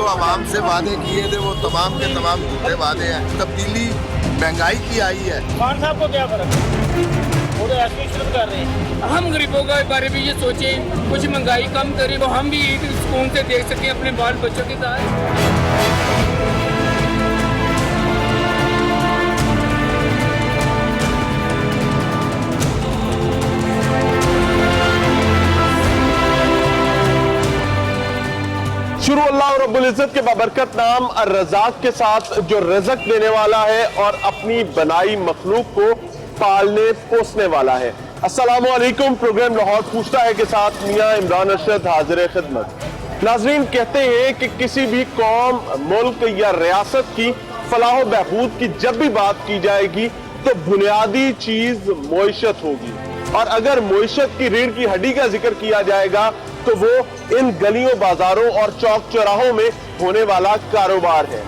आवाम से वादे किए थे वो तमाम के तमाम झूठे वादे हैं। तब्दीली महंगाई की आई है। खान साहब को क्या फर्क है, वो तो ऐसे ही शुरू कर रहे हैं। हम गरीबों के बारे में ये सोचें, कुछ महंगाई कम करें तो हम भी सुकून से देख सकें अपने बाल बच्चों के साथ। शुरू अल्लाह रब्बुल इज़्ज़त के बाबरकत नाम अर्रज़ाक़ के साथ जो रिज़्क़ देने वाला है और अपनी बनाई मखलूक को पालने पोसने वाला है। अस्सलामु अलैकुम। प्रोग्राम लाहौर पूछता है के साथ मियां इमरान अरशद हाज़िर खिदमत। नाज़रीन, कहते हैं कि किसी भी कौम, मुल्क या रियासत की फलाह बहबूद की जब भी बात की जाएगी तो बुनियादी चीज मईशत होगी, और अगर मईशत की रीढ़ की हड्डी का जिक्र किया जाएगा तो वो इन गलियों, बाजारों और चौक चौराहों में होने वाला कारोबार है।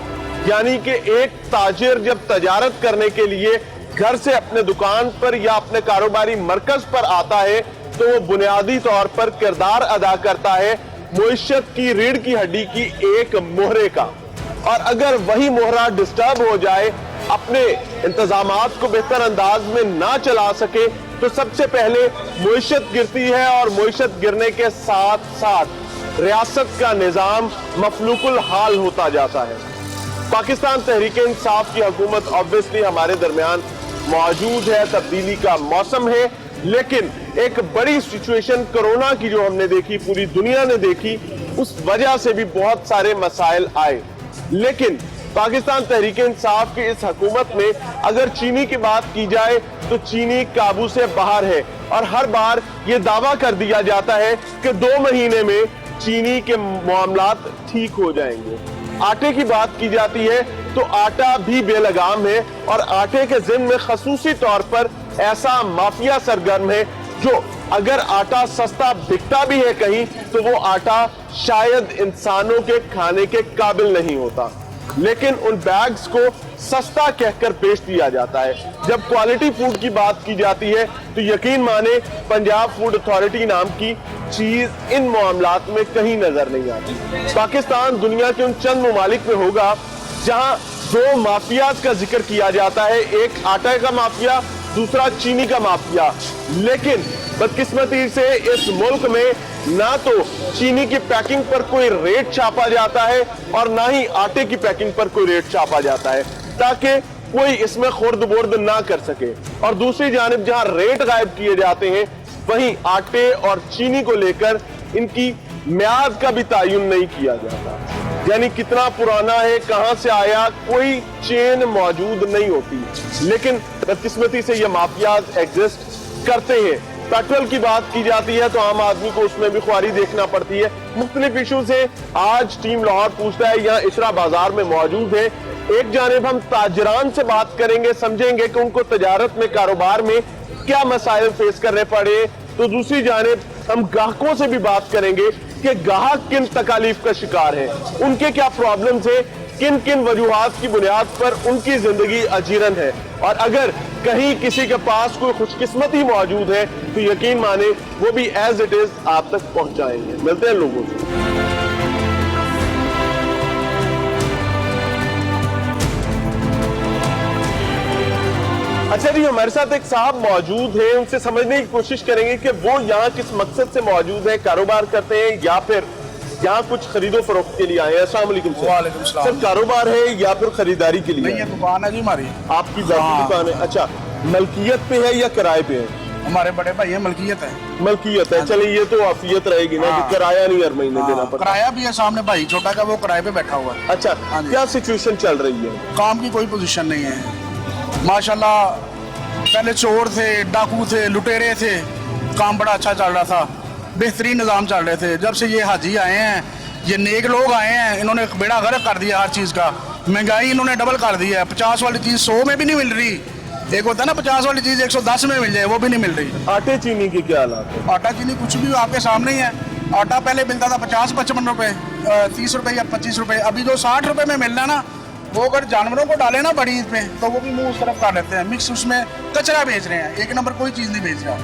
यानी कि एक ताजिर जब तजारत करने के लिए घर से अपने दुकान पर या अपने कारोबारी मरकज पर आता है तो वो बुनियादी तौर पर किरदार अदा करता है मईशत की रीढ़ की हड्डी की एक मोहरे का। और अगर वही मोहरा डिस्टर्ब हो जाए, अपने इंतजामात को बेहतर अंदाज में ना चला सके, तो सबसे पहले मईशत गिरती है, और मईशत गिरने के साथ साथ रियासत का निजाम मफलूकुल हाल होता जाता है। पाकिस्तान तहरीक इंसाफ की हुकूमत ऑब्वियसली हमारे दरमियान मौजूद है, तब्दीली का मौसम है, लेकिन एक बड़ी सिचुएशन कोरोना की जो हमने देखी, पूरी दुनिया ने देखी, उस वजह से भी बहुत सारे मसाइल आए। लेकिन पाकिस्तान तहरीक इंसाफ की इस हुकूमत में अगर चीनी की बात की जाए तो चीनी काबू से बाहर है, और हर बार ये दावा कर दिया जाता है कि 2 महीने में चीनी के मामलात ठीक हो जाएंगे। आटे की बात की जाती है तो आटा भी बेलगाम है, और आटे के जिम्मे में खसूसी तौर पर ऐसा माफिया सरगर्म है जो अगर आटा सस्ता बिकता भी है कहीं तो वो आटा शायद इंसानों के खाने के काबिल नहीं होता, लेकिन उन बैग्स को सस्ता कहकर बेच दिया जाता है। जब क्वालिटी फूड की बात की जाती है तो यकीन माने पंजाब फूड अथॉरिटी नाम की चीज इन मामलात में कहीं नजर नहीं आती। पाकिस्तान दुनिया के उन चंद ममालिक में होगा जहां 2 माफियाज का जिक्र किया जाता है, एक आटा का माफिया, दूसरा चीनी का माफिया। लेकिन बदकिस्मती से इस मुल्क में ना तो चीनी की पैकिंग पर कोई रेट छापा जाता है और ना ही आटे की पैकिंग पर कोई रेट छापा जाता है, ताकि कोई इसमें खुर्द बुर्द ना कर सके। और दूसरी जानिब जहां रेट गायब किए जाते हैं, वहीं आटे और चीनी को लेकर इनकी म्याद का भी तयन नहीं किया जाता, यानी कितना पुराना है, कहां से आया, कोई चेन मौजूद नहीं होती। लेकिन बदकिस्मती से ये माफियाज एग्जिस्ट करते हैं। पेट्रोल की बात की जाती है तो आम आदमी को उसमें भी ख्वारी देखना पड़ती है। मुख्तलिफ इशू से आज टीम लाहौर पूछता है यहाँ इशरा बाजार में मौजूद है। एक जानिब हम ताजरान से बात करेंगे, समझेंगे कि उनको तजारत में, कारोबार में क्या मसाइल फेस करने पड़े, तो दूसरी जानिब हम ग्राहकों से भी बात करेंगे कि ग्राहक किन तकालीफ का शिकार है, उनके क्या प्रॉब्लम्स है, किन किन वजूहात की बुनियाद पर उनकी जिंदगी अजीरन है, और अगर कहीं किसी के पास कोई खुशकिस्मती मौजूद है तो यकीन माने वो भी एज इट इज आप तक पहुंचाएंगे। मिलते हैं लोगों से। अच्छा जी, हमारे साथ एक साहब मौजूद हैं, उनसे समझने की कोशिश करेंगे कि वो यहाँ किस मकसद से मौजूद है, कारोबार करते हैं या फिर यहाँ कुछ खरीदो फरोख्त के लिए आए हैं। अस्सलाम वालेकुम सर। वालेकुम सलाम। सर, कारोबार है या फिर खरीदारी के लिए? नहीं, ये दुकान है जी हमारी। आपकी ज़ाती दुकान है? अच्छा, मलकियत पे है या किराए पे है? हमारे बड़े भाई है, मलकियत है। मलकियत है। चलिए, ये तो आफियत रहेगी ना कि किराया नहीं हर महीने देना पड़ता। किराया भी है, सामने भाई छोटा का वो किराए पे बैठा हुआ है। अच्छा, क्या सिचुएशन चल रही है? काम की कोई पोजीशन नहीं है माशाल्लाह। पहले चोर थे, डाकू थे, लुटेरे थे, काम बड़ा अच्छा चल रहा था, बेहतरीन निज़ाम चल रहे थे। जब से ये हाजी आए हैं, ये नेक लोग आए हैं, इन्होंने बेड़ा गर्क कर दिया हर चीज़ का। महंगाई इन्होंने डबल कर दी है। 50 वाली चीज़ 100 में भी नहीं मिल रही। एक होता है ना 50 वाली चीज़ 110 में मिल जाए, वो भी नहीं मिल रही। आटे चीनी की क्या हालात है? आटा चीनी कुछ भी आपके सामने ही है। आटा पहले मिलता था 50-55 रुपए, 30 रुपए या 25 रुपए। अभी जो 60 रुपए में मिल रहा है ना, वो अगर जानवरों को डाले ना बड़ी ईद पे तो वो भी मुंह उस तरफ कर लेते हैं। मिक्स उसमें कचरा बेच रहे हैं, एक नंबर कोई चीज़ नहीं बेच रहा।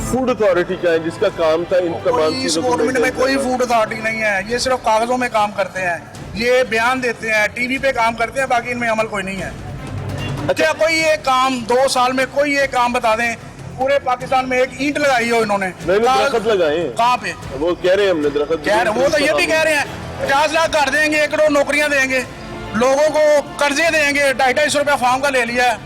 फूड अथॉरिटी का है जिसका काम था इन तमाम इस गवर्नमेंट में कोई फूड अथॉरिटी नहीं है, ये सिर्फ कागजों में काम करते हैं। یہ بیان دیتے ہیں, ٹی وی پہ کام کرتے ہیں, باقی ان میں عمل کوئی نہیں ہے. کیا کوئی ایک کام 2 سال میں کوئی ایک کام بتا دیں؟ پورے پاکستان میں ایک اینٹ لگائی ہو انہوں نے, درخت لگائے ہیں. کہاں پہ؟ وہ کہہ رہے ہیں ہم نے درخت. وہ تو یہ بھی کہہ رہے ہیں 50 لاکھ کر دیں گے, 1 کروڑ نوکریاں دیں گے, لوگوں کو قرضے دیں گے, 250 روپیہ فارم کا لے لیا ہے,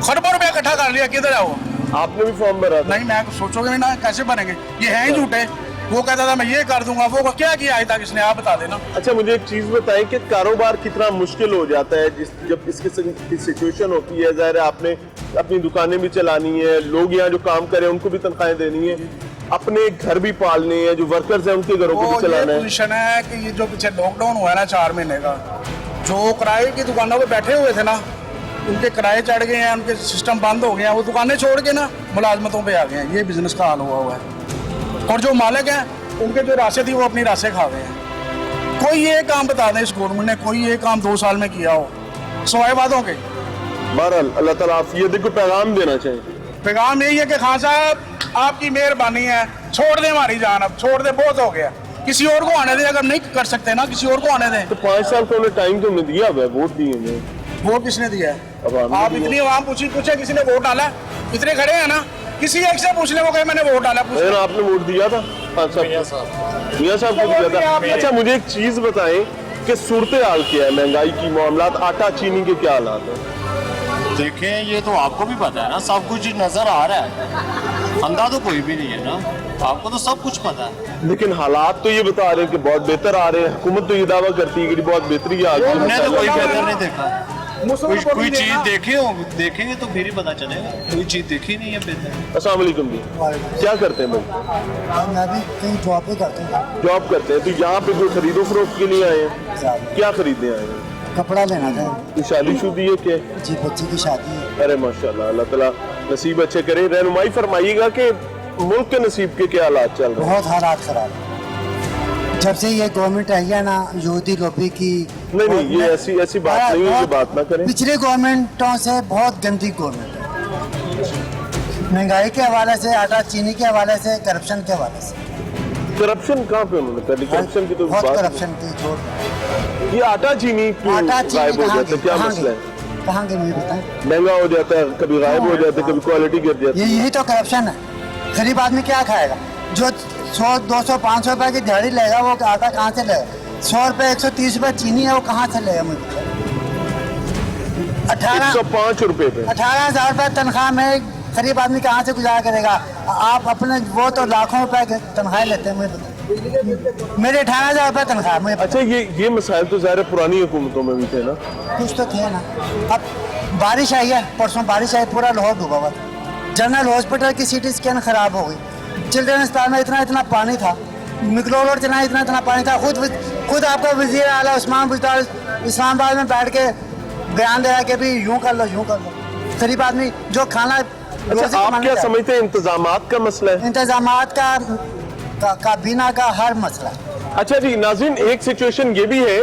خربوں روپیہ اکٹھا کر لیا, کدھر ہے وہ؟ آپ نے بھی فارم بھرا تھا؟ نہیں, میں سوچو گے نا کیسے بنیں گے, یہ ہیں ہی جھوٹے. وہ کہتا تھا میں یہ کر دوں گا, وہ کیا کیا آج تک اس نے, آپ بتا دینا. اچھا مجھے ایک چیز بتائیں کہ کاروبار کتنا مشکل ہو جاتا ہے جب اس قسم کی سچویشن ہوتی ہے. ظاہر ہے آپ نے اپنی دکانیں بھی چلانی ہے, لوگ یہاں جو کام کریں ان کو بھی تنخواہیں دینی ہے, اپنے گھر بھی پالنے ہیں, جو ورکرز ہیں ان کے گھروں کو بھی چلانا ہے. پوزیشن ہے کہ یہ جو پیچھے لاک ڈاؤن ہوا ہے نا 4 مہینے کا, جو کرائے کی دکانوں پہ بیٹھے ہوئے تھے نا, ان کے کرائے چڑھ گئے ہیں, ان کے سسٹم بند ہو گئے ہیں, وہ دکانیں چھوڑ کے نا ملازمتوں پہ آ گئے ہیں. یہ بزنس کا حال ہوا ہے. اور جو مالک ہیں ان کے جو راسے تھی وہ اپنی راسے کھا گئے ہیں. کوئی یہ کام بتا دیں اس گورنمنٹ نے, کوئی یہ کام 2 سال میں کیا ہو سوائے وعدوں کے. بہرحال اللہ تعالیٰ عافیت کو پیغام دینا چاہیے. پیغام یہی ہے کہ خان صاحب آپ کی مہربانی ہے, چھوڑ دیں ہماری جان, اب چھوڑ دیں, بہت ہو گیا. کسی اور کو آنے دیں, اگر نہیں کر سکتے نا کسی اور کو آنے دیں. تو 5 سال کو انہیں ٹائم تو دیا ہوا ہے, ووٹ دیے ہیں. ووٹ کس نے دیا ہے؟ عوام نے آپ دیا. اتنی عوام پوچھے کسی نے ووٹ ڈالا؟ اتنے کھڑے ہیں نا, کسی ایک سے پوچھ لیں وہ کہ میں نے ووٹ ڈالا. آپ نے ووٹ دیا تھا میاں صاحب کو دیا تھا. اچھا مجھے ایک چیز بتائیں کہ صورتحال کیا ہے مہنگائی کی, معاملات, آٹا چینی کے کیا حالات ہیں؟ دیکھیں یہ تو آپ کو بھی پتا ہے نا, سب کچھ نظر آ رہا ہے, اندھا تو کوئی بھی نہیں ہے نا, آپ کو تو سب کچھ پتا ہے. لیکن حالات تو یہ بتا رہے ہیں کہ بہت بہتر آ رہے ہیں. حکومت تو یہ دعویٰ کرتی ہے کہ بہت بہتری آ ہم نے تو کوئی گئی. بہتر نہیں دیکھا. کوئی چیز دیکھیں گے تو پھر ہی پتا چلے گا. کوئی چیز دیکھی نہیں ہے بہتر. السلام علیکم جی, کیا کرتے ہیں بھائی؟ میں بھی کہیں جاب ہی کرتا ہوں. جاب کرتے ہیں. تو یہاں پہ کوئی خرید و فروخت کے لیے آئے ہیں؟ کیا خریدنے آئے ہیں؟ کپڑا لینا تھا. کوئی شادی شدی ہے کہ؟ جی بچی کی شادی ہے. ارے ماشاءاللہ, اللہ تعالیٰ نصیب اچھے کرے. رہنمائی فرمائیے گا کہ ملک کے نصیب کے کیا حالات چل رہے ہیں؟ بہت حالات خراب ہیں. جب سے یہ گورنمنٹ آئی ہے نا یہودی لوبی کی, نہیں یہ ایسی بات نہیں ہے, یہ بات نہ کریں. پچھلے گورنمنٹوں سے بہت گندی گورنمنٹ ہے. مہنگائی کے حوالے سے, آٹا چینی کے حوالے سے, کرپشن کے حوالے سے. کرپشن کہاں پہ انہوں نے کری؟ کرپشن کی تو بہت بات کرپشن کی چھوڑ. یہ آٹا چینی کیوں غائب ہو جاتا ہے, کیا مسئلہ ہے؟ کہاں گئے مجھے بتائیں. مہنگا ہو جاتا ہے, کبھی غائب ہو جاتا ہے, کبھی کوالٹی گر جاتی ہے. یہی تو کرپشن ہے. غریب آدمی کیا کھائے گا؟ جو 100 200 500 روپے کی دہاڑی لے گا وہ آٹا کہاں سے لے گا؟ 100 روپے 130 روپے چینی ہے, وہ کہاں سے لے گا؟ مجھے 105 روپے پہ 18,000 روپے تنخواہ میں غریب آدمی کہاں سے گزارا کرے گا؟ آپ اپنے وہ تو لاکھوں روپے تنخواہ لیتے ہیں. مجھے میرے 18,000 روپے تنخواہ. اچھا یہ مسائل تو ظاہر پرانی حکومتوں میں بھی تھے نا, کچھ تو تھے نا. اب بارش آئی ہے, پرسوں بارش آئی, پورا لاہور ڈوبا ہوا تھا. جنرل ہاسپٹل کی سی ٹی اسکین خراب ہو گئی. چلڈرن اسپتال میں اتنا پانی تھا, مکلو روڈ چلا اتنا پانی تھا. خود آپ کا وزیر اعلیٰ عثمان بزدار اسلام آباد میں بیٹھ کے بیان دے رہا کہ بھی یوں کر لو یوں کر لو. غریب آدمی جو کھانا. اچھا آپ کیا سمجھتے ہیں انتظامات کا مسئلہ ہے؟ انتظامات کا کابینہ کا ہر مسئلہ. اچھا جی ناظرین, ایک سچویشن یہ بھی ہے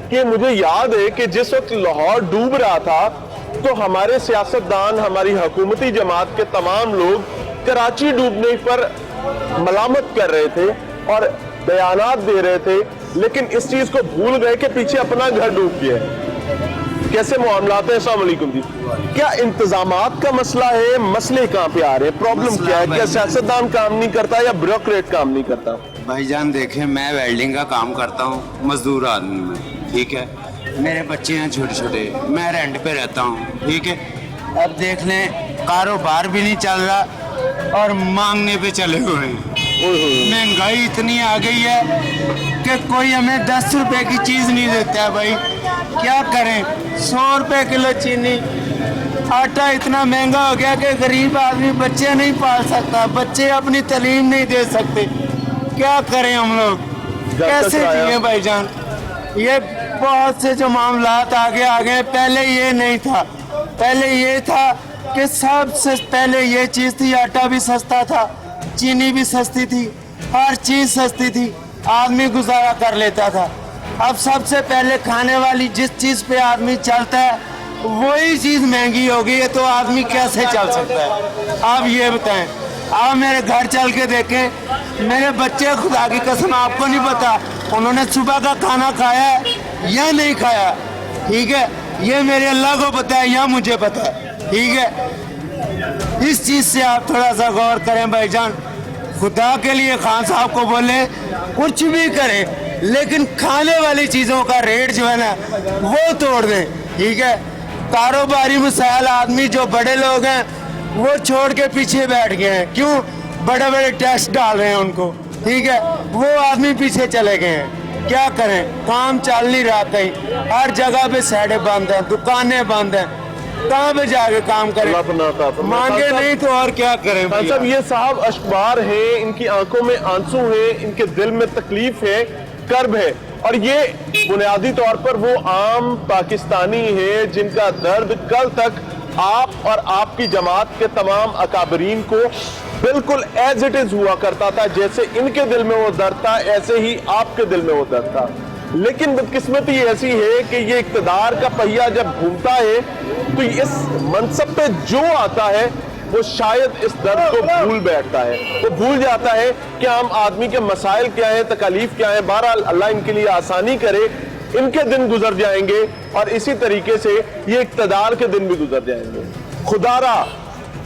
کہ مجھے یاد ہے کہ جس وقت لاہور ڈوب رہا تھا تو ہمارے سیاستدان, ہماری حکومتی جماعت کے تمام لوگ کراچی ڈوبنے پر ملامت کر رہے تھے اور بیانات دے رہے تھے, لیکن اس چیز کو بھول گئے کہ پیچھے اپنا گھر ڈوب گیا ہے. کیسے معاملات ہیں؟ السلام علیکم جی. کیا انتظامات کا مسئلہ ہے؟ مسئلے کہاں پہ آ رہے ہیں؟ پرابلم کیا ہے؟ کیا سیاستدان کام نہیں کرتا یا بیوروکریٹ کام نہیں کرتا؟ بھائی جان دیکھیں, میں ویلڈنگ کا کام کرتا ہوں, مزدور آدمی میں, ٹھیک ہے. میرے بچے ہیں چھوٹے چھوٹے, میں رینٹ پہ رہتا ہوں, ٹھیک ہے. اب دیکھ لیں کاروبار بھی نہیں چل رہا اور مانگنے پہ چلے ہوئے ہیں. مہنگائی اتنی آ گئی ہے کہ کوئی ہمیں 10 روپے کی چیز نہیں دیتا ہے. بھائی کیا کریں, 100 روپے کلو چینی, آٹا اتنا مہنگا ہو گیا کہ غریب آدمی بچے نہیں پال سکتا, بچے اپنی تعلیم نہیں دے سکتے. کیا کریں ہم لوگ, کیسے جیئیں بھائی جان؟ یہ بہت سے جو معاملات آگے آگے. پہلے یہ نہیں تھا, پہلے یہ تھا کہ سب سے پہلے یہ چیز تھی, آٹا بھی سستا تھا, چینی بھی سستی تھی, ہر چیز سستی تھی, آدمی گزارا کر لیتا تھا. اب سب سے پہلے کھانے والی جس چیز پہ آدمی چلتا ہے وہی چیز مہنگی ہو گئی ہے, تو آدمی کیسے چل سکتا ہے؟ آپ یہ بتائیں. آپ میرے گھر چل کے دیکھیں, میرے بچے خدا کی قسم آپ کو نہیں پتا, انہوں نے صبح کا کھانا کھایا ہے, या नहीं खाया, ठीक है, ये मेरे अल्लाह को पता है या मुझे पता है, ठीक है। इस चीज़ से आप थोड़ा सा गौर करें भाईजान, खुदा के लिए खान साहब को बोले कुछ भी करें, लेकिन खाने वाली चीज़ों का रेट जो है ना वो तोड़ दें, ठीक है। कारोबारी मसाइल आदमी जो बड़े लोग हैं वो छोड़ के पीछे बैठ गए हैं, क्यों? बड़े बड़े टैक्स डाल रहे हैं उनको, ठीक है, वो आदमी पीछे चले गए हैं। क्या करें, काम चल नहीं रहा, कहीं हर जगह पे सड़कें बंद हैं, दुकानें बंद हैं, कहाँ पे जाके काम करें? मांगे नहीं तो और क्या करें? साहब ये साहब अशबार हैं, इनकी आंखों में आंसू हैं, इनके दिल में तकलीफ है, कर्ब है, और ये बुनियादी तौर पर वो आम पाकिस्तानी है जिनका दर्द कल तक आप और आपकी जमात के तमाम अकाबरीन को बिल्कुल एज इट इज हुआ करता था। जैसे इनके दिल में वो दर्द था, ऐसे ही आपके दिल में वो दर्द था। लेकिन बदकिस्मती ऐसी है कि ये इक्तदार का पहिया जब घूमता है तो इस मनसब पे जो आता है वो शायद इस दर्द को भूल बैठता है, वो भूल जाता है कि आम आदमी के मसाइल क्या है, तकलीफ क्या है। बहरहाल अल्लाह इनके लिए आसानी करे, इनके दिन गुजर जाएंगे और इसी तरीके से ये इक्तदार के दिन भी गुजर जाएंगे। खुदारा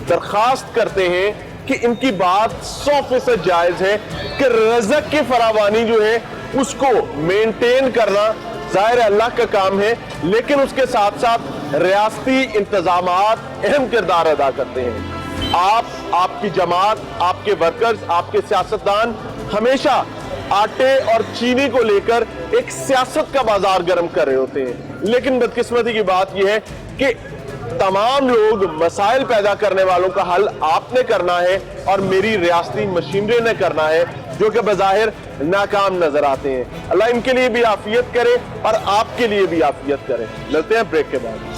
दरखास्त करते हैं कि इनकी बात 100% जायज है कि रज़क की फरावानी जो है उसको मेंटेन करना जाहिर अल्लाह का काम है, लेकिन उसके साथ साथ रियासती इंतजामात अहम किरदार अदा करते हैं। आप, आपकी जमात, आपके वर्कर्स, आपके सियासतदान हमेशा आटे और चीनी को लेकर एक सियासत का बाजार गर्म कर रहे होते हैं। लेकिन बदकिस्मती की बात यह है कि तमाम लोग मसाइल पैदा करने वालों का हल आपने करना है और मेरी रियासती मशीनरी ने करना है, जो कि बज़ाहिर नाकाम नजर आते हैं। अल्लाह इनके लिए भी आफियत करे और आपके लिए भी आफियत करे। मिलते हैं ब्रेक के बाद।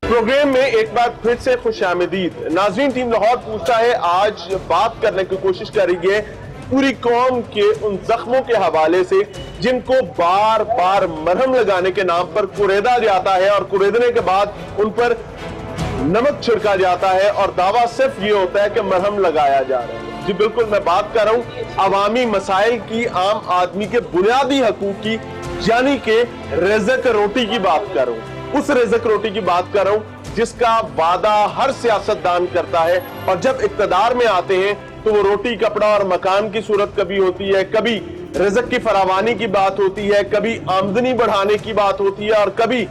प्रोग्राम में एक बार फिर से खुशामदीद। नाज़रीन, टीम लाहौर पूछता है आज बात करने की कोशिश कर रही है पूरी कौम के उन जख्मों के हवाले से जिनको बार बार मरहम लगाने के नाम पर कुरेदा जाता है और कुरेदने के बाद उन पर नमक छिड़का जाता है और दावा सिर्फ ये होता है कि मरहम लगाया जा रहा है। जी बिल्कुल, मैं बात कर रहा हूँ अवामी मसाइल की, आम आदमी के बुनियादी हकूक की, यानी कि रिज़्क रोटी की बात कर रहा हूँ। उस रिज़्क रोटी की बात कर रहा हूँ जिसका वादा हर सियासतदान करता है और जब इक़्तिदार में आते हैं तो वो रोटी, कपड़ा और मकान की सूरत कभी होती है, कभी रिज़्क की फरावानी की बात होती है, कभी आमदनी बढ़ाने की बात होती है और कभी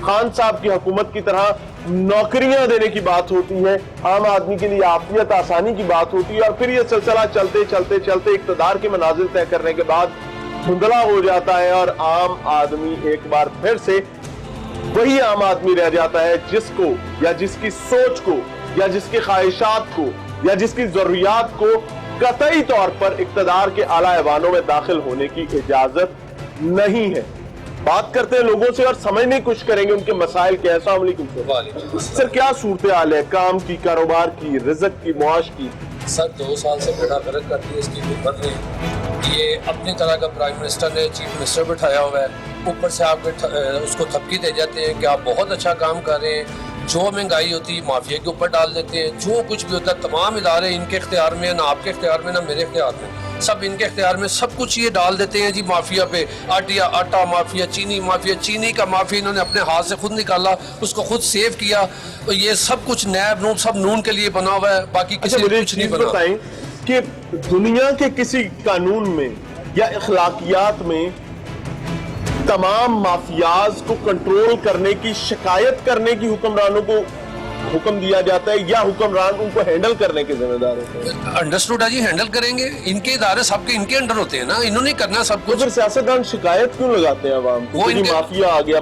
खान साहब की हुकूमत की तरह नौकरियां देने की बात होती है, आम आदमी के लिए आफियत आसानी की बात होती है। और फिर ये सिलसिला चलते चलते चलते इक़्तिदार के मनाजिल तय करने के बाद धुंधला हो जाता है और आम आदमी एक बार फिर से वही आम आदमी रह जाता है जिसको या जिसकी सोच को या जिसकी ख्वाहिशात को या जिसकी जरूरियात को कतई तौर पर इक़्तिदार के आला ऐवानों में दाखिल होने की इजाजत नहीं है। बात करते हैं लोगों से और समझने की कोशिश करेंगे उनके मसाइल के। अस्सलाम वालेकुम सर, क्या सूरत हाल है काम की, कारोबार की, रिज़्क की, मुआश की? सर 2 साल से बेड़ा गर्क करती है इसकी हुकूमत ने। ये अपनी तरह का प्राइम मिनिस्टर ने चीफ मिनिस्टर बिठाया हुआ है, ऊपर से आपके उसको थपकी दे जाते हैं कि आप बहुत अच्छा काम कर रहे हैं। जो महंगाई होती है माफिया के ऊपर डाल देते हैं, जो कुछ भी होता है तमाम इदारे इनके इख्तियार में, ना आपके इख्तियार में ना मेरे इख्तियार में, सब इनके इख्तियार में, सब कुछ ये डाल देते हैं जी माफिया पे। आटा माफिया, चीनी का माफिया इन्होंने अपने हाथ से खुद निकाला, उसको खुद सेव किया। तो ये सब कुछ नैब नून सब नून के लिए बना हुआ है, बाकी किसी ने कुछ नहीं बना। बताएं कि दुनिया के किसी कानून में या इखलाकियात में तमाम माफियाज को कंट्रोल करने की, शिकायत करने की हुक्मरानों को हुक्म दिया जाता है या हुक्मरान उनको हैंडल करने के जिम्मेदार होते हैं? अंडरस्टूड है जी, हैंडल करेंगे। इनके इदारे सबके इनके अंडर होते हैं ना, इन्होंने करना सब कुछ। तो फिर सियासतदान शिकायत क्यों लगाते हैं अवाम को? माफिया आ गया,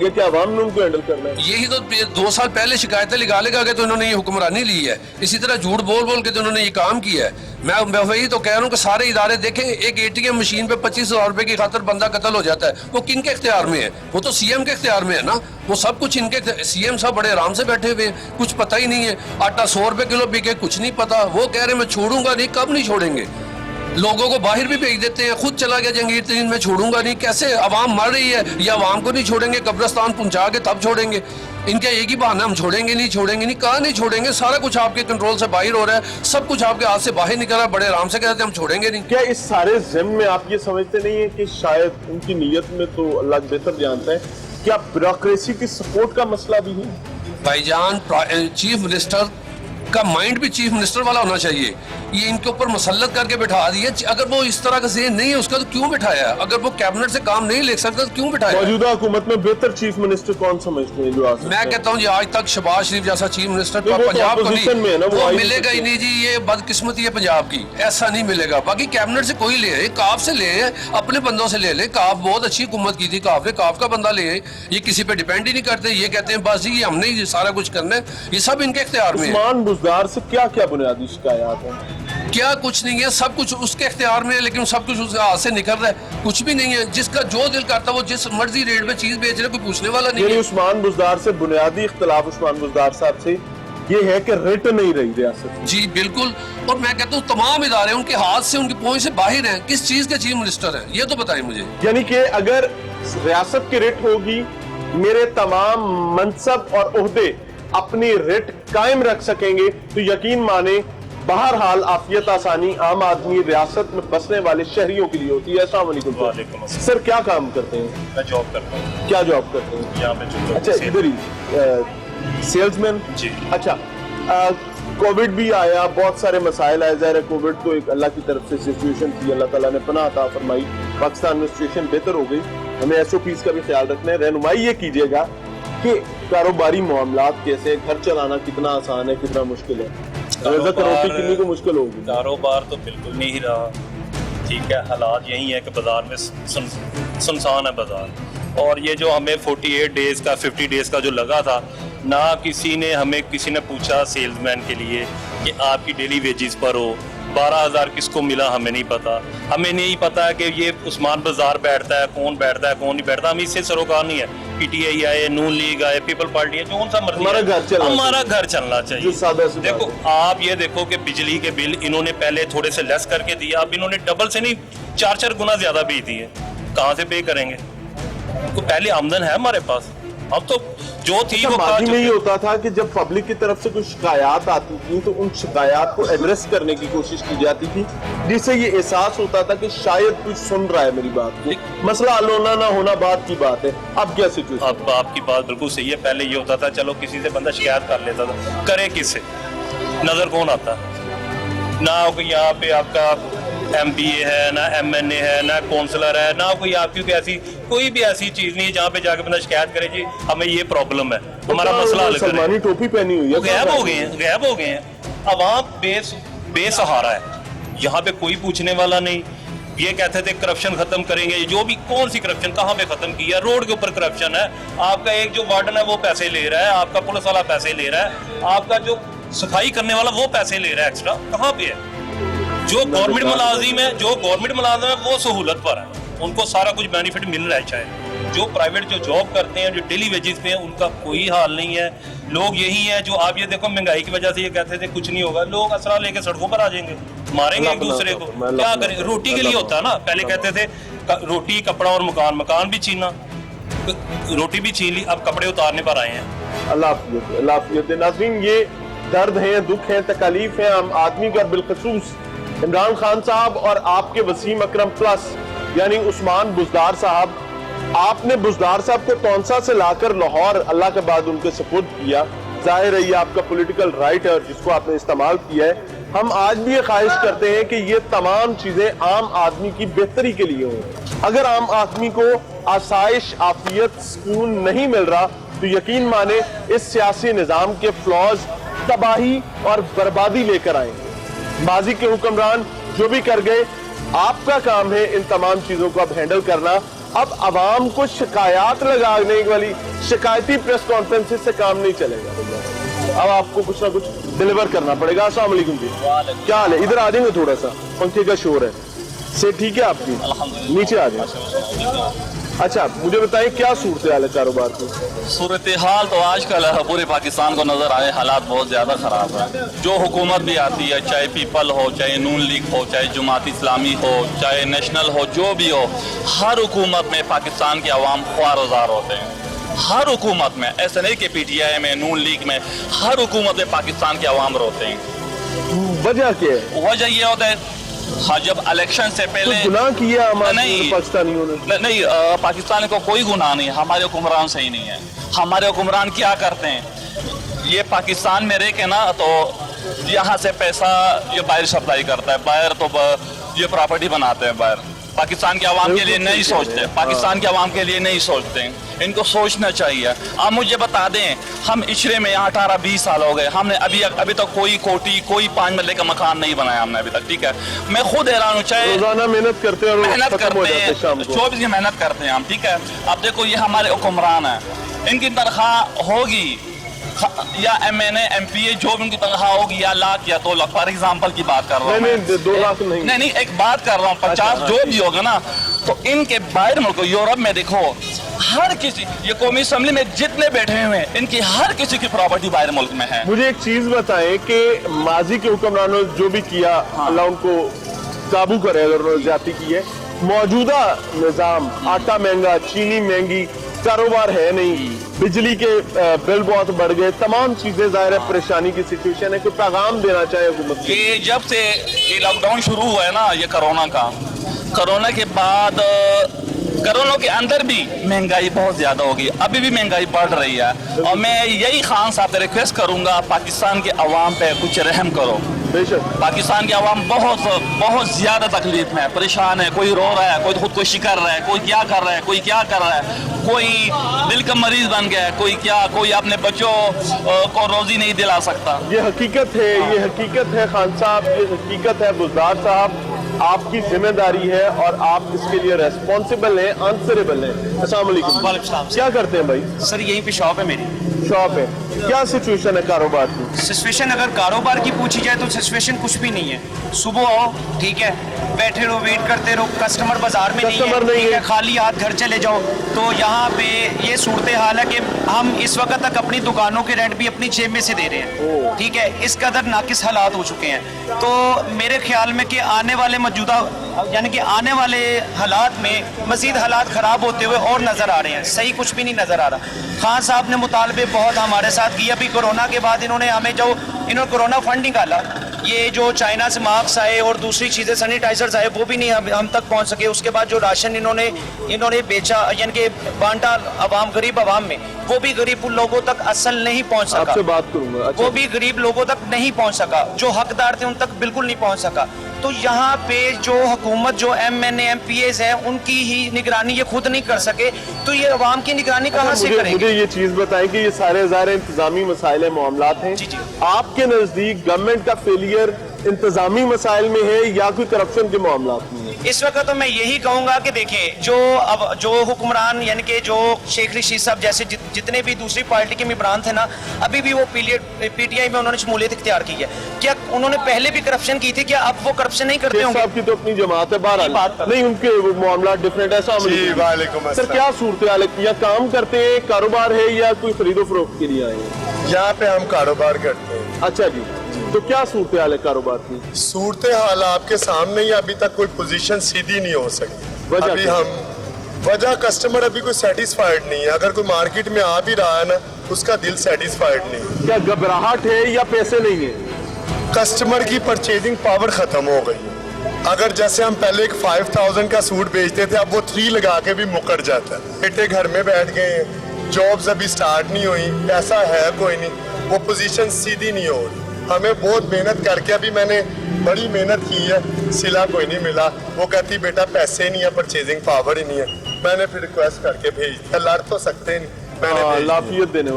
क्या अवाम ने उनको हैंडल करना है? यही तो 2 साल पहले शिकायतें लगा के तो इन्होंने ये हुक्मरानी ली है। इसी तरह झूठ बोल के तो इन्होंने ये काम किया है। मैं वही तो कह रहा हूँ कि सारे इदारे देखें, एक ATM मशीन पे 25,000 रुपए की खातर बंदा कत्ल हो जाता है, वो किन के इख्तियार में है? वो तो CM के इख्तियार में है ना। वो सब कुछ इनके, CM साहब बड़े आराम से बैठे हुए हैं, कुछ पता ही नहीं है। आटा 100 रुपए किलो बिके, कुछ नहीं पता। वो कह रहे मैं छोड़ूंगा नहीं, कब नहीं छोड़ेंगे? लोगों को बाहर भी भेज देते हैं, खुद चला गया जंगीर तरीन में छोड़ूंगा नहीं। कैसे? अवाम मर रही है, या अवाम को नहीं छोड़ेंगे, कब्रिस्तान पहुंचा के तब छोड़ेंगे? इनका एक ही बहाना, हम छोड़ेंगे नहीं, कहाँ नहीं छोड़ेंगे, सारा कुछ आपके कंट्रोल से बाहर हो रहा है, सब कुछ आपके हाथ से बाहर निकल रहा है, बड़े आराम से कहते हैं हम छोड़ेंगे नहीं। क्या इस सारे ज़िम्म में आप ये समझते नहीं है कि शायद उनकी नीयत में तो अल्लाह बेहतर जानता है, क्या ब्यूरोक्रेसी की सपोर्ट का मसला भी है? भाईजान, चीफ मिनिस्टर का माइंड भी चीफ मिनिस्टर वाला होना चाहिए। ये इनके ऊपर मुसल्लत करके बिठा दिए। अगर वो इस तरह का ज़हन नहीं है उसका तो क्यों बिठाया? अगर वो कैबिनेट से काम नहीं ले सकता तो क्यों बिठाया? मौजूदा हुकूमत में बेहतर चीफ मिनिस्टर कौन समझते हैं जो आ सकता मैं है? कहता हूँ जी, आज तक शहबाज शरीफ जैसा चीफ मिनिस्टर वो तो पंजाब को opposition में है ना, नहीं, वो वो आ ही मिलेगा ही सकते नहीं जी। ये बदकिस्मती है पंजाब की, ऐसा नहीं मिलेगा। बाकी कैबिनेट से कोई ले, काफ से ले, अपने बंदों से ले ले। काफ बहुत अच्छी हुकूमत की थी, काफ ने काफ का बंदा ले, ये किसी पे डिपेंड ही नहीं करते। ये कहते हैं बस जी ये हमने ही सारा कुछ करना है, ये सब इनके इख्तियार में है। उस्मान बुज़दार से क्या क्या बुनियादी शिकायत है? क्या कुछ नहीं है, सब कुछ उसके इख्तियार में है, लेकिन सब कुछ उसके हाथ से निकल रहा है। कुछ भी नहीं है, जिसका जो दिल करता है वो जिस मर्जी रेट पे चीज बेच रहे, कोई पूछने वाला नहीं यानी है। उस्मान बुज़दार से बुनियादी इख्तिलाफ उस्मान बुज़दार साहब से ये है कि रेट नहीं रही रियासत। जी बिल्कुल। और मैं कहता हूँ तमाम इदारे उनके हाथ से, उनकी पहुंच से बाहर हैं। किस चीज के चीफ मिनिस्टर है ये तो बताएं मुझे। यानी कि अगर रियासत की रेट होगी, मेरे तमाम मनसब और ओहदे अपनी रेट कायम रख सकेंगे तो यकीन माने बहरहाल आफियत आसानी आम आदमी रियासत में बसने वाले शहरियों के लिए होती है। अस्सलाम वालेकुम सर, क्या काम करते हैं? मैं जॉब करता हूँ। क्या जॉब करते हैं? यहाँ पे अच्छा, इधर ही सेल्समैन जी। अच्छा, कोविड भी आया, बहुत सारे मसाइल आए। ज़ाहिर है कोविड तो एक अल्लाह की तरफ से सिचुएशन थी, अल्लाह ताला ने पनाह अता फरमाई, पाकिस्तान में सिचुएशन बेहतर हो गई। हमें SOPs का भी ख्याल रखना है। रहनुमाई ये कीजिएगा कि कारोबारी मामलात कैसे, घर चलाना कितना आसान है, कितना मुश्किल है, रज़क रोटी कितनी को मुश्किल होगी। कारोबार तो बिल्कुल नहीं रहा, ठीक है। हालात यही है कि बाजार में सुनसान है बाजार। और ये जो हमें 48 डेज़ का 50 डेज़ का जो लगा था, ना किसी ने पूछा सेल्समैन के लिए कि आपकी डेली वेजेस पर हो। 12,000 किसको मिला हमें नहीं पता। हमें नहीं पता है कि ये उस्मान बाजार बैठता है, कौन बैठता है कौन नहीं बैठता। हम इससे सरोकार नहीं है। PTI आए, नून लीग आए, पीपल पार्टी है, जो सा मर्जी हमारा घर चलना चाहिए। देखो आप ये देखो कि बिजली के बिल इन्होंने पहले थोड़े से लेस करके दिया, अब इन्होंने डबल से नहीं 4-4 गुना ज्यादा भेज दिए। कहाँ से पे करेंगे? तो पहले आमदन है हमारे पास, अब तो जो थी वो माजी में ही होता था कि जब पब्लिक की तरफ से कुछ शिकायत आती थी तो उन शिकायत को एड्रेस करने की कोशिश की जाती थी, जिससे ये एहसास होता था कि शायद कुछ सुन रहा है मेरी बात को। मसला हल होना ना होना बात की बात है। अब क्या सिचुएशन? अब आपकी बात बिल्कुल सही है। पहले ये होता था चलो किसी से बंदा शिकायत कर लेता था, करे किससे, नजर कौन आता, ना यहाँ पे आपका MPA है, ना MNA है, ना काउंसलर है, ना कोई आपकी कोई भी ऐसी चीज नहीं है जहाँ पे जाके बंदा शिकायत करे जी हमें ये प्रॉब्लम है, हमारा मसला हल करें। सलमानी टोपी पहनी हुई है, गायब हो गए हैं। अवाम बेसहारा है, यहाँ पे कोई पूछने वाला नहीं। ये कहते थे करप्शन खत्म करेंगे, जो भी कौन सी करप्शन कहाँ पे खत्म की है? रोड के ऊपर करप्शन है। आपका एक जो वार्डन है वो पैसे ले रहा है, आपका पुलिस वाला पैसे ले रहा है, आपका जो सफाई करने वाला वो पैसे ले रहा है एक्स्ट्रा। कहाँ पे है? जो गवर्नमेंट मुलाजिम है वो सहूलत पर है, उनको सारा कुछ बेनिफिट मिल रहा है। चाहे जो प्राइवेट जो जॉब करते हैं, जो डेली वेजेस पे हैं, उनका कोई हाल नहीं है। लोग यही है जो आप ये देखो महंगाई की वजह से ये कहते थे कुछ नहीं होगा, लोग असरा लेके सड़कों पर आ जाएंगे, मारेंगे एक दूसरे को। क्या करें? रोटी के लिए होता है ना, पहले कहते थे रोटी कपड़ा और मकान भी छीना, रोटी भी छीन ली, अब कपड़े उतारने पर आए हैं। अल्लाह हाफिज़। नाज़रीन, ये दर्द है, दुख है, तकलीफ है आम आदमी का। बिलखसूस इमरान खान साहब और आपके वसीम अकरम प्लस यानी उस्मान बुज़दार साहब, आपने बुज़दार साहब को तौंसा से लाकर लाहौर अल्लाह के बाद उनके सपुर्द किया। जाहिर है ये आपका पॉलिटिकल राइट है और जिसको आपने इस्तेमाल किया है। हम आज भी ये ख्वाहिश करते हैं कि ये तमाम चीजें आम आदमी की बेहतरी के लिए हों। अगर आम आदमी को आसाइश, आफियत, सुकून नहीं मिल रहा तो यकीन माने इस सियासी निज़ाम के फ्लॉज तबाही और बर्बादी लेकर आएंगे। माजी के हुक्मरान जो भी कर गए, आपका काम है इन तमाम चीजों को अब हैंडल करना। अब अवाम को शिकायत लगाने वाली शिकायती प्रेस कॉन्फ्रेंस से काम नहीं चलेगा। अब आपको कुछ ना कुछ डिलीवर करना पड़ेगा। अस्सलाम वालेकुम जी, क्या हाल है? इधर आ जाएंगे, थोड़ा सा पंखे का शोर है। से ठीक है आपकी? नीचे आ जाए। अच्छा, मुझे बताइए क्या सूरत हाल है कारोबार की? सूरत हाल तो आजकल पूरे पाकिस्तान को नजर आए, हालात बहुत ज्यादा खराब है। जो हुकूमत भी आती है, चाहे पीपल हो, चाहे नून लीग हो, चाहे जमात इस्लामी हो, चाहे नेशनल हो, जो भी हो, हर हुकूमत में पाकिस्तान के अवाम ख्वारजार होते हैं। हर हुकूमत में, ऐसा नहीं कि PTI में, नून लीग में, हर हुकूमत में पाकिस्तान के अवाम रोते हैं। वजह क्या है? वजह ये होता है, हाँ, जब इलेक्शन से पहले गुनाह किया हमारे नहीं, पाकिस्तानियों ने? नहीं, पाकिस्तान को कोई गुनाह नहीं, हमारे हुक्मरान सही नहीं है। हमारे हुक्मरान क्या करते हैं, ये पाकिस्तान में रह के ना, तो यहाँ से पैसा ये बाहर सप्लाई करता है, बाहर तो ये प्रॉपर्टी बनाते हैं बाहर। पाकिस्तान के अवाम के लिए नहीं सोचते, पाकिस्तान के अवाम के लिए नहीं सोचते, इनको सोचना चाहिए। आप मुझे बता दें, हम इशरे में यहाँ 18-20 साल हो गए, हमने अभी तक कोई कोठी, कोई 5 मरले का मकान नहीं बनाया हमने अभी तक, ठीक है। मैं खुद हैरान हूँ, चाहे रोजाना मेहनत करते हैं और मेहनत खत्म हो करते जाते हैं, हैं शाम को। 24 घंटे मेहनत करते हैं हम, ठीक है। अब देखो ये हमारे हुक्मरान हैं, इनकी तनख्वाह होगी या MNA MPA जो भी उनकी तनख्वाह होगी या लाख या 2 लाख, फॉर एग्जाम्पल की बात कर रहा हूँ। नहीं, 2 लाख नहीं, एक बात कर रहा हूँ, 50 जो भी होगा ना, तो इनके बाहर मुल्क यूरोप में देखो, हर किसी, ये कौमी असम्बली में जितने बैठे हुए हैं, इनकी हर किसी की प्रॉपर्टी बाहर मुल्क में है। मुझे एक चीज बताएं कि माजी के हुक्मरानों जो भी किया, अल्लाह उनको काबू करे अगर उन्होंने ज्यादती की है। मौजूदा निजाम, आटा महंगा, चीनी महंगी, कारोबार है नहीं, बिजली के बिल बहुत बढ़ गए, तमाम चीजें ज़ाहिर है परेशानी की सिचुएशन है। कोई पैगाम देना चाहे हुकूमत को? ये जब से ये लॉकडाउन शुरू हुआ है ना, ये कोरोना के बाद, कोरोना के अंदर भी महंगाई बहुत ज्यादा होगी, अभी भी महंगाई बढ़ रही है। और मैं यही खान साहब से रिक्वेस्ट करूंगा, पाकिस्तान के अवाम पे कुछ रहम करो। पाकिस्तान के अवाम बहुत ज्यादा तकलीफ में है, परेशान है, कोई रो रहा है, कोई खुदकुशी कर रहा है, कोई क्या कर रहा है, कोई क्या कर रहा है, कोई दिल का मरीज बन गया है, कोई अपने बच्चों को रोजी नहीं दिला सकता। ये हकीकत है खान साहब, ये हकीकत है बुज़दार साहब। आपकी जिम्मेदारी है और आप इसके लिए रेस्पॉन्सिबल हैं, आंसरेबल हैं। अस्सलाम वालेकुम। क्या करते हैं भाई? सर यहीं पे शॉप है मेरी। शॉप है, क्या सिचुएशन है कारोबार की? सिचुएशन अगर कारोबार की पूछी जाए तो सिचुएशन कुछ भी नहीं है। सुबह आओ, ठीक है, बैठे रहो, वेट करते रहो, कस्टमर बाजार में नहीं है, खाली हाथ घर चले जाओ। तो यहाँ पे ये सूरत हाल है कि हम इस वक्त तक अपनी दुकानों के रेंट भी अपनी जेब में से दे रहे हैं, ठीक है। इस कदर नाकिस हालात हो चुके हैं। तो मेरे ख्याल में कि आने वाले मौजूदा यानी कि आने वाले हालात में मजीद हालात ख़राब होते हुए और नज़र आ रहे हैं, सही कुछ भी नहीं नज़र आ रहा। खान साहब ने मुतालबे बहुत हमारे साथ किए, अभी कोरोना के बाद इन्होंने कोरोना फंड निकाला, ये जो चाइना से मास्क आए और दूसरी चीज़ें सैनिटाइजर्स आए वो भी नहीं हम तक पहुंच सके। उसके बाद जो राशन इन्होंने बेचा यानी कि बांटा गरीब आवाम में, वो भी गरीब लोगों तक असल नहीं पहुंच सका। आपसे बात करूंगा। अच्छा। वो भी गरीब लोगों तक नहीं पहुंच सका, जो हकदार थे उन तक बिल्कुल नहीं पहुंच सका। तो यहाँ पे जो हुकूमत, जो MNA MPAs है, उनकी ही निगरानी ये खुद नहीं कर सके, तो ये अवाम की निगरानी कहाँ से करेंगे? मुझे ये चीज बताएं कि ये सारे ज़ाहिर इंतजामी मसाइल मामलात हैं, आपके नजदीक गवर्नमेंट का फेलियर इंतजामी मसाइल में है या कोई करप्शन के मामलात में है? इस वक्त तो मैं यही कहूंगा कि देखें, जो हुक्मरान यानी कि जो शेख रशीद साहब जैसे जितने भी दूसरी पार्टी के मेंबरान थे ना, अभी भी वो PTI में उन्होंने शमूलियत इख्तियार की है। क्या उन्होंने पहले भी करप्शन की थी? क्या अब वो करप्शन नहीं करते होंगे? साहब की तो अपनी जमात है, बाहर नहीं, उनके मामला डिफरेंट है। सर क्या सूरत हाल है? या काम करते हैं, कारोबार है, या कोई खरीदो फरोख्त के लिए आए हैं? यहाँ पे हम कारोबार करते हैं। अच्छा जी, तो क्या सूरत हाल है कारोबार की? सूरत हाल आपके सामने ही, अभी तक कोई पोजीशन सीधी नहीं हो सकी। अभी वजह कस्टमर अभी कोई सेटिस्फाइड नहीं है। अगर कोई मार्केट में आ भी रहा है ना, उसका दिल सेटिस्फाइड नहीं। क्या घबराहट है या पैसे नहीं है? कस्टमर की परचेजिंग पावर खत्म हो गई। अगर जैसे हम पहले एक 5000 का सूट बेचते थे, अब वो 3 लगा के भी मुकर जाता है। बेटे घर में बैठ गए, जॉब्स अभी स्टार्ट नहीं हुई, पैसा है कोई नहीं, वो पोजीशन सीधी नहीं हो रही। हमें बहुत मेहनत करके, अभी मैंने बड़ी मेहनत की है, सिला कोई नहीं मिला। वो कहती बेटा पैसे नहीं है, परचेजिंग पावर ही नहीं है। मैंने फिर रिक्वेस्ट करके भेज दिया, लड़ तो सकते नहीं, मैंने लाफियत देने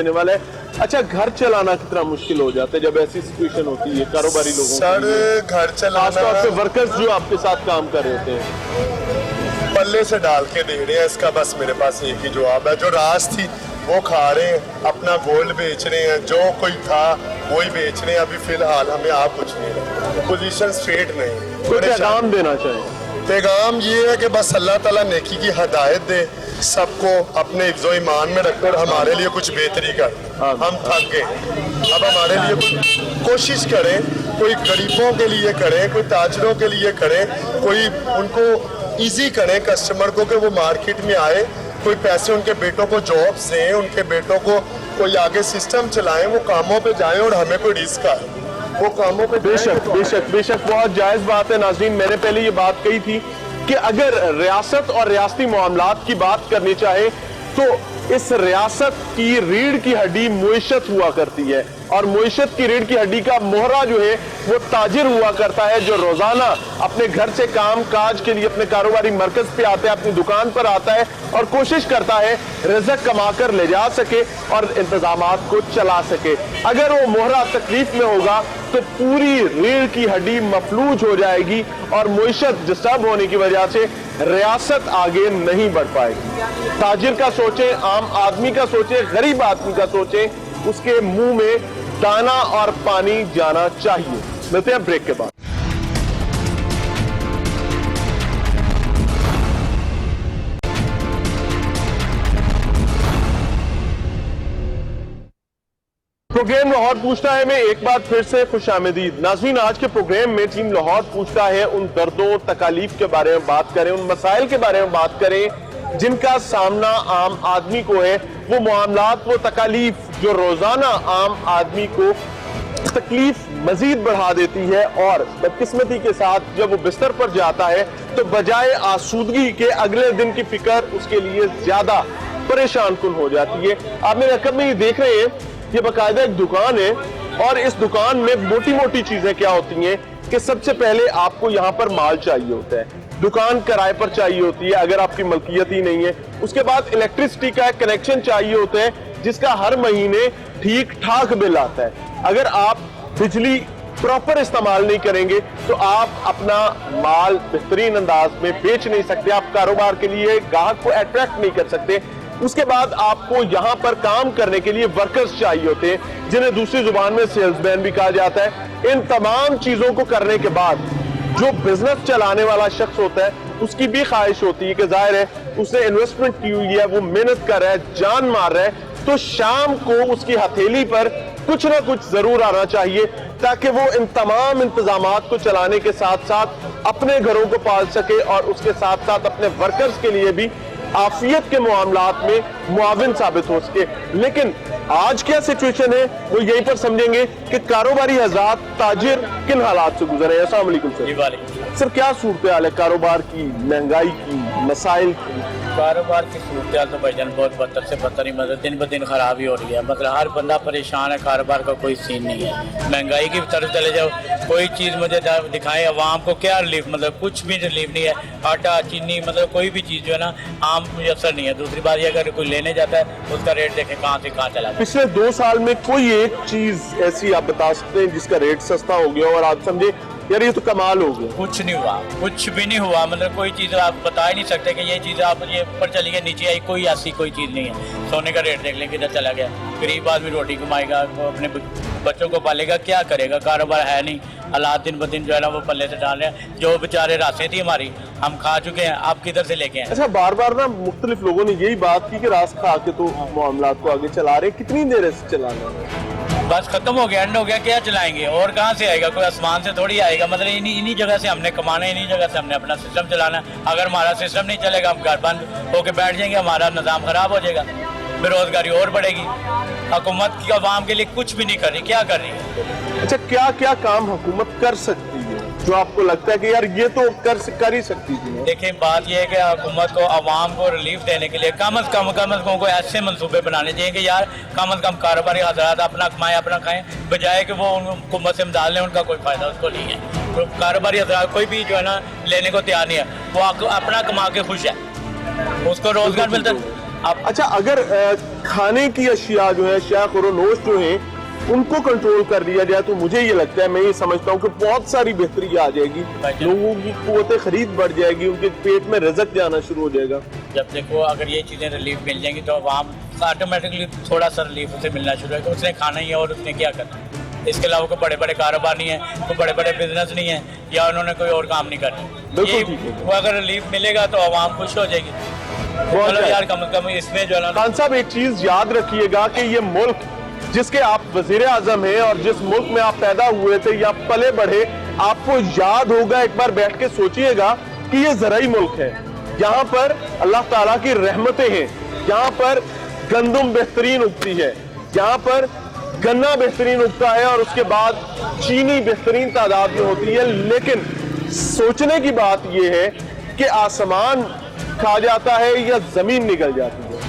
वाला है। अच्छा, घर चलाना कितना मुश्किल हो जाता है जब ऐसी सिचुएशन होती है कारोबारी लोगों? सर घर चलाना, वर्कर्स जो आपके साथ काम कर रहे थे, पल्ले से डाल के दे रहे हैं, इसका बस मेरे पास एक ही जवाब है। जो रास थी वो खा रहे हैं, अपना गोल्ड बेच रहे हैं, जो कोई था वही बेच रहे हैं। अभी फिलहाल हमें आप कुछ नहीं रहे, पोजीशन स्ट्रेट नहीं। कोई पैगाम देना चाहिए? पैगाम ये है कि बस अल्लाह ताला नेकी की हदायत दे, सबको अपने इज्जो ईमान में रखकर हमारे लिए कुछ बेहतरी कर। हम थक गए, अब हमारे लिए कोशिश करें, कोई गरीबों के लिए करें, कोई ताजरों के लिए करें, कोई उनको इजी करें कस्टमर को कि वो मार्केट में आए, कोई पैसे उनके बेटों को जॉब्स दें, उनके बेटों को कोई आगे सिस्टम चलाएं, वो कामों पे जाएं और हमें कोई रिस्क आए वो कामों पे बेशक बेशक बेशक बहुत जायज़ बात है नाज़रीन। मैंने पहले ये बात कही थी कि अगर रियासत और रियासती मामलात की बात करनी चाहे तो इस रियासत की रीढ़ की हड्डी मुईशत हुआ करती है, और मुईशत की रीढ़ की हड्डी का मोहरा जो है वो ताजिर हुआ करता है, जो रोजाना अपने घर से काम काज के लिए अपने कारोबारी मरकज पे आता है, अपनी दुकान पर आता है और कोशिश करता है रिज़्क कमा कर ले जा सके और इंतजामात को चला सके। अगर वो मोहरा तकलीफ में होगा तो पूरी रीढ़ की हड्डी मफलूज हो जाएगी और मुईशत डिस्टर्ब होने की वजह से रियासत आगे नहीं बढ़ पाएगी। ताजिर का सोचे, आम आदमी का सोचे, गरीब आदमी का सोचे, उसके मुंह में दाना और पानी जाना चाहिए। मिलते हैं ब्रेक के बाद। प्रोग्राम लाहौर पूछता है में एक बार फिर से खुशामदीद नाज़रीन। आज के प्रोग्राम में टीम लाहौर पूछता है उन दर्दों तकालीफ के बारे में बात करें, उन मसाइल के बारे में बात करें जिनका सामना आम आदमी को है, वो मामलात, वो तकालीफ जो रोजाना आम आदमी को तकलीफ मजीद बढ़ा देती है, और बदकिस्मती के साथ जब वो बिस्तर पर जाता है तो बजाय आसूदगी के अगले दिन की फिक्र उसके लिए ज्यादा परेशान कुन हो जाती है। आप मेरे रकब में ये देख रहे हैं, ये बाकायदा एक दुकान है और इस दुकान में मोटी मोटी चीजें क्या होती हैं कि सबसे पहले आपको यहाँ पर माल चाहिए होता है, दुकान किराए पर चाहिए होती है अगर आपकी मलकियत ही नहीं है, उसके बाद इलेक्ट्रिसिटी का कनेक्शन चाहिए होता है जिसका हर महीने ठीक ठाक बिल आता है। अगर आप बिजली प्रॉपर इस्तेमाल नहीं करेंगे तो आप अपना माल बेहतरीन अंदाज में बेच नहीं सकते, आप कारोबार के लिए ग्राहक को अट्रैक्ट नहीं कर सकते। उसके बाद आपको यहाँ पर काम करने के लिए वर्कर्स चाहिए होते हैं जिन्हें दूसरी जुबान में सेल्समैन भी कहा जाता है। इन तमाम चीजों को करने के बाद जो बिजनेस चलाने वाला शख्स होता है उसकी भी ख्वाहिश होती है कि जाहिर है उसने इन्वेस्टमेंट की हुई है, वो मेहनत कर रहा है, जान मार रहा है, तो शाम को उसकी हथेली पर कुछ ना कुछ जरूर आना चाहिए ताकि वो इन तमाम इंतजामात को चलाने के साथ साथ अपने घरों को पाल सके और उसके साथ साथ अपने वर्कर्स के लिए भी आफियत के मामलात में मुआविन साबित हो सके। लेकिन आज क्या सिचुएशन है वो यहीं पर समझेंगे कि कारोबारी हज़रात, ताजिर किन हालात से गुजरे हैं। अस्सलाम वालेकुम सर। सर क्या सूरत हाल है कारोबार की, महंगाई की, मसाइल की? कारोबार की सूरत हाल तो भाईजान बहुत बदतर से बदतर ही, मतलब दिन ब दिन खराब ही हो रही है, मतलब हर बंदा परेशान है, कारोबार का कोई सीन नहीं है। महंगाई की तरफ चले जाओ, कोई चीज़ मुझे दिखाएं अवाम को क्या रिलीफ, मतलब कुछ भी रिलीफ नहीं है। आटा चीनी मतलब कोई भी चीज़ जो है ना आम मुयसर नहीं है। दूसरी बात ये अगर कोई लेने जाता है उसका रेट देखें कहाँ से कहाँ चला। पिछले 2 साल में कोई एक चीज ऐसी आप बता सकते हैं जिसका रेट सस्ता हो गया और आप समझे यार ये तो कमाल हो गया? कुछ नहीं हुआ, कुछ भी नहीं हुआ, मतलब कोई चीज़ आप बता ही नहीं सकते कि ये चीज़ आप ये ऊपर चली गई नीचे आई, कोई ऐसी कोई चीज़ नहीं है। सोने का रेट देख लें किधर चला गया। गरीब आदमी रोटी कमाएगा, वो अपने बच्चों को पालेगा, क्या करेगा? कारोबार है नहीं, हालात दिन ब दिन जो है ना वो पल्ले से डाल रहे हैं। जो बेचारे रास्ते थी हमारी हम खा चुके हैं, आप किधर से लेके हैं? अच्छा, बार बार ना मुख्तलिफ लोगों ने यही बात की कि रास खा के तो मामलात को आगे चला रहे, कितनी देर से चला रहे हैं? बस खत्म हो गया, एंड हो गया, क्या चलाएंगे? और कहाँ से आएगा? कोई आसमान से थोड़ी आएगा। मतलब इन्हीं जगह से हमने कमाना है, इन्हीं जगह से हमने अपना सिस्टम चलाना है। अगर हमारा सिस्टम नहीं चलेगा हम घर बंद होकर बैठ जाएंगे, हमारा निज़ाम खराब हो जाएगा, बेरोजगारी और बढ़ेगी। हुकूमत की आवाम के लिए कुछ भी नहीं कर रही, क्या कर रही है? अच्छा, क्या क्या काम हुकूमत कर सकती है जो आपको लगता है कि यार ये तो कर ही सकती थी? देखिए बात यह है कि हुकूमत को आवाम को रिलीफ देने के लिए कम अज़ कम को ऐसे मंसूबे बनाने चाहिए कि यार कम अज़ कम कारोबारी हज़रात अपना कमाएं, अपना खाएं, बजाय कि वो हुकूमत से इमदाद लें, उनका कोई फ़ायदा उसको नहीं है। तो कारोबारी हज़रात कोई भी जो है ना लेने को तैयार नहीं है, वो अपना कमा के खुश है, उसको रोज़गार मिलता है। अच्छा, अगर खाने की अशिया जो है, शाख और नोश जो है, उनको कंट्रोल कर लिया जाए तो मुझे ये लगता है, मैं ये समझता हूँ कि बहुत सारी बेहतरी आ जाएगी, लोगों की कुव्वत खरीद बढ़ जाएगी, उनके पेट में रिज़्क जाना शुरू हो जाएगा। जब देखो अगर ये चीज़ें रिलीफ मिल जाएंगी तो आवाम ऑटोमेटिकली थोड़ा सा रिलीफ उसे मिलना शुरू है कि उसने खाना ही है और उसने क्या करना है। इसके अलावा कोई बड़े बड़े कारोबार नहीं है, कोई बड़े बड़े बिजनेस नहीं है, या उन्होंने कोई और काम नहीं करना। ये वो अगर रिलीफ मिलेगा तो आवाम खुश हो जाएगी। मतलब यार कम से कम इसमें जो है ना। खान साहब, एक चीज याद रखिएगा कि ये मुल्क जिसके आप वजीर आजम हैं और जिस मुल्क में आप पैदा हुए थे या पले बढ़े, आपको याद होगा, एक बार बैठ के सोचिएगा कि ये ज़राई मुल्क है। यहाँ पर अल्लाह ताला की रहमतें हैं, यहाँ पर गंदम बेहतरीन उगती है, यहाँ पर गन्ना बेहतरीन उगता है और उसके बाद चीनी बेहतरीन तादाद में होती है। लेकिन सोचने की बात यह है कि आसमान खा जाता है या जमीन निकल जाती है।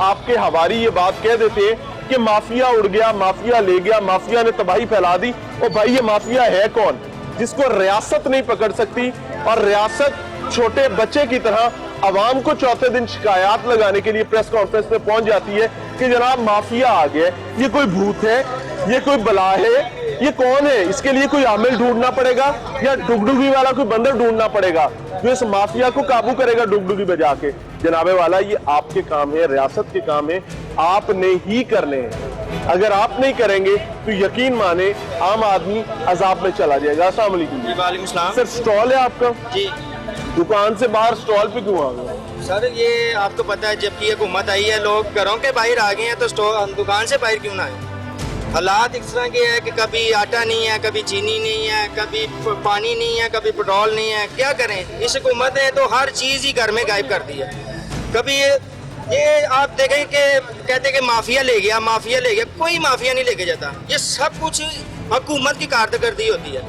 आपके हवारी ये बात कह देते हैं कि माफिया उड़ गया, माफिया ले गया, माफिया ने तबाही फैला दी। और भाई ये माफिया है कौन जिसको रियासत नहीं पकड़ सकती, और रियासत छोटे बच्चे की तरह अवाम को चौथे दिन शिकायत लगाने के लिए प्रेस कॉन्फ्रेंस में पहुंच जाती है कि जनाब माफिया आ गया, ये कोई भूत है, ये कोई बला है, ये कौन है, इसके लिए कोई आमिल ढूंढना पड़ेगा या डुगडुगी वाला कोई बंदर ढूंढना पड़ेगा जो इस माफिया को काबू करेगा डुगडुगी बजा के। जनाबे वाला ये आपके काम है, रियासत के काम है, आपने ही करने हैं। अगर आप नहीं करेंगे तो यकीन माने आम आदमी अजाब में चला जाएगा। अस्सलाम वालेकुम। सर स्टॉल है आपका जी, दुकान से बाहर स्टॉल पे क्यों आ गए? सर ये आपको पता है जबकि ये हुकूमत आई है, लोग घरों के बाहर आ गए हैं तो दुकान से बाहर क्यों ना आए? हालात इस तरह के है कि कभी आटा नहीं है, कभी चीनी नहीं है, कभी पानी नहीं है, कभी पेट्रोल नहीं है। क्या करें, इस हुकूमत ने तो हर चीज़ ही घर में गायब कर दी है। कभी ये आप देखें कि कहते कि माफिया ले गया, माफिया ले गया, कोई माफिया नहीं लेके जाता। ये सब कुछ हुकूमत की कारकर्दगी होती है।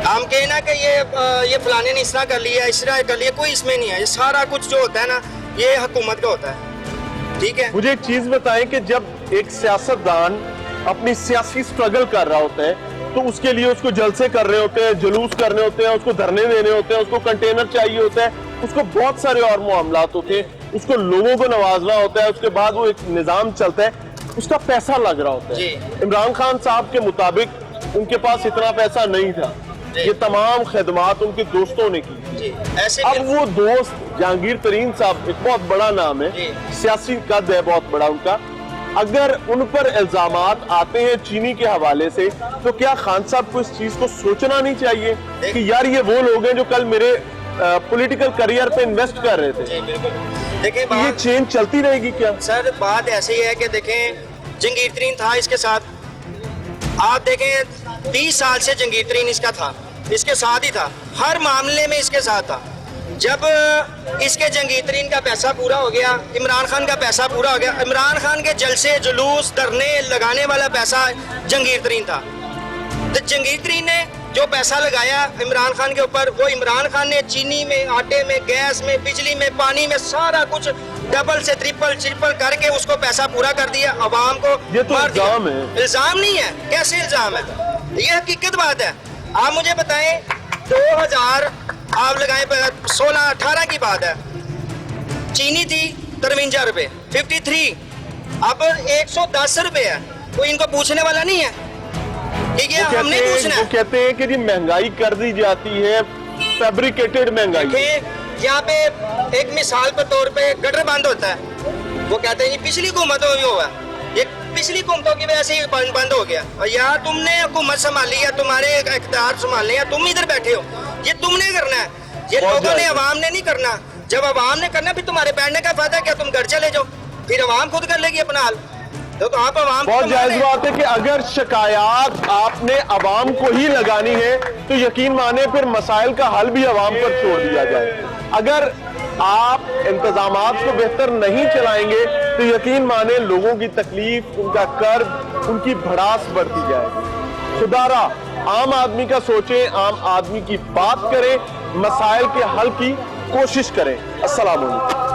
हम कहना कि ये फलाने ने इस तरह कर लिया, इस तरह कर लिया, कोई इसमें नहीं है। ये सारा कुछ जो होता है ना, ये हुकूमत का होता है। ठीक है, मुझे एक चीज बताएं कि जब एक सियासतदान अपनी सियासी स्ट्रगल कर रहा होता है तो उसके लिए उसको जलसे कर रहे होते हैं, जुलूस करने होते हैं, उसको धरने देने होते हैं, उसको कंटेनर चाहिए होता है, उसको बहुत सारे और मामलात होते हैं, उसको लोगों को नवाजना होता है, उसके बाद वो एक निजाम चलता है, उसका पैसा लग रहा होता है। इमरान खान साहब के मुताबिक उनके पास इतना पैसा नहीं था, ये तमाम खिदमात उनके दोस्तों ने की। अब वो दोस्त जहांगीर तरीन साहब, एक बहुत बड़ा नाम है, सियासी कद है बहुत बड़ा उनका, अगर उन पर इल्जामात आते हैं चीनी के हवाले से तो क्या खान साहब को इस चीज को सोचना नहीं चाहिए कि यार ये वो लोग हैं जो कल मेरे पॉलिटिकल करियर पे इन्वेस्ट कर रहे थे? देखिए ये चेंज चलती रहेगी क्या? सर बात ऐसी है कि देखें जहांगीर तरीन था इसके साथ, आप देखें 20 साल से जहांगीर तरीन इसका था, इसके साथ ही था, हर मामले में इसके साथ था। जब इसके जहांगीर तरीन का पैसा पूरा हो गया, इमरान खान का पैसा पूरा हो गया, इमरान खान के जलसे जुलूस धरने लगाने वाला पैसा जहांगीर तरीन था। तो जहांगीर तरीन ने जो पैसा लगाया इमरान खान के ऊपर, वो इमरान खान ने चीनी में, आटे में, गैस में, बिजली में, पानी में, सारा कुछ डबल से ट्रिपल करके उसको पैसा पूरा कर दिया, अवाम को ये तो मार दिया। इल्जाम है। इल्जाम नहीं है, कैसे इल्जाम है? ये हकीकत बात है। आप मुझे बताएं 2000 आप लगाए 16-18 की बात है, चीनी थी 53 रुपए, 53, अब 110 रुपए है। कोई इनको पूछने वाला नहीं है, ठीक है, हमने पूछना है। वो कहते हैं कि ये महंगाई कर दी जाती है, फैब्रिकेटेड महंगाई। यहाँ पे एक मिसाल के तौर पे गटर बंद होता है, वो कहते हैं ये पिछली हुकूमतों में हुआ, ये पिछली हुकूमतों की वजह से ये बंद हो गया। और यार तुमने हुकूमत संभाली है, तुम्हारे इख्तियार संभालने हैं, तुम इधर बैठे हो, ये तुमने करना है, ये लोगों ने, अवाम ने नहीं करना। जब अवाम ने करना फिर तुम्हारे बैठने का फायदा क्या? तुम घर चले जाओ, फिर अवाम खुद कर लेगी अपना हाल। तो आप अवाम बहुत जायज बात है कि अगर शिकायत आपने अवाम को ही लगानी है तो यकीन माने फिर मसाइल का हल भी अवाम पर छोड़ दिया जाए। अगर आप इंतजामात को बेहतर नहीं चलाएंगे तो यकीन माने लोगों की तकलीफ, उनका कर्ज, उनकी भड़ास बढ़ती जाएगी। खुदारा आम आदमी का सोचें, आम आदमी की बात करें, मसाइल के हल की कोशिश करें। अस्सलाम वालेकुम।